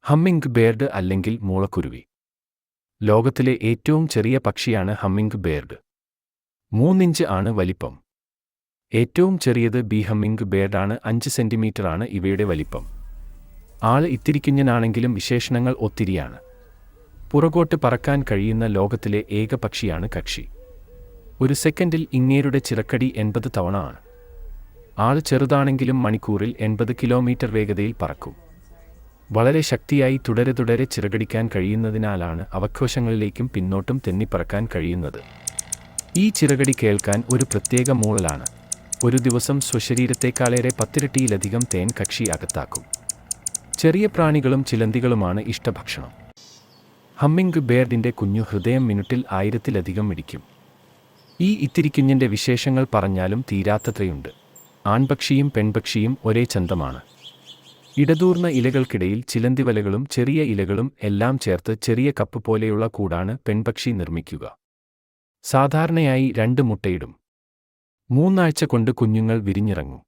Humming bird അല്ലെങ്കിൽ മൂളക്കുരുവി. ലോകത്തിലെ ഏറ്റവും ചെറിയ പക്ഷിയാണ് ഹമ്മിംഗ് ബേർഡ്. 3 ഇഞ്ച് ആണ് വലിപ്പം. ഏറ്റവും ചെറിയത് ബി ഹമ്മിംഗ് ബേർഡാണ്. 5 സെന്റിമീറ്ററാണ് ഇവയുടെ വലിപ്പം. ആള് ഇത്തിരിക്കുഞ്ഞനാണെങ്കിലും വിശേഷണങ്ങൾ ഒത്തിരിയാണ്. പുറകോട്ട് പറക്കാൻ കഴിയുന്ന ലോകത്തിലെ ഏക പക്ഷിയാണ് കക്ഷി. ഒരു സെക്കൻഡിൽ ഇങ്ങേരുടെ ചിറക്കടി 80 തവണ ആണ്. ആള് ചെറുതാണെങ്കിലും മണിക്കൂറിൽ 80 കിലോമീറ്റർ വേഗതയിൽ പറക്കും. വളരെ ശക്തിയായി തുടരെ ചിറകടിക്കാൻ കഴിയുന്നതിനാലാണ് അവക്കോശങ്ങളിലേക്കും പിന്നോട്ടും തെന്നിപ്പറക്കാൻ കഴിയുന്നത്. ഈ ചിറകടി കേൾക്കാൻ ഒരു പ്രത്യേക മൂളലാണ്. ഒരു ദിവസം സ്വശരീരത്തേക്കാളേറെ 10 ഇരട്ടിയിലധികം തേൻ കക്ഷി അകത്താക്കും. ചെറിയ പ്രാണികളും ചിലന്തികളുമാണ് ഇഷ്ടഭക്ഷണം. ഹമ്മിംഗ് ബേർഡിൻ്റെ കുഞ്ഞു ഹൃദയം മിനിറ്റിൽ 1000-ലധികം മിടിക്കും. ഈ ഇത്തിരിക്കുഞ്ഞിൻ്റെ വിശേഷങ്ങൾ പറഞ്ഞാലും തീരാത്തത്രയുണ്ട്. ആൺപക്ഷിയും പെൺപക്ഷിയും ഒരേ ചന്തമാണ്. ഇടതൂർന്ന ഇലകൾക്കിടയിൽ ചിലന്തിവലകളും ചെറിയ ഇലകളും എല്ലാം ചേർത്ത് ചെറിയ കപ്പ് പോലെയുള്ള കൂടാണ് പെൺപക്ഷി നിർമ്മിക്കുക. സാധാരണയായി 2 മുട്ടയിടും. 3 ആഴ്ച കൊണ്ട് കുഞ്ഞുങ്ങൾ വിരിഞ്ഞിറങ്ങും.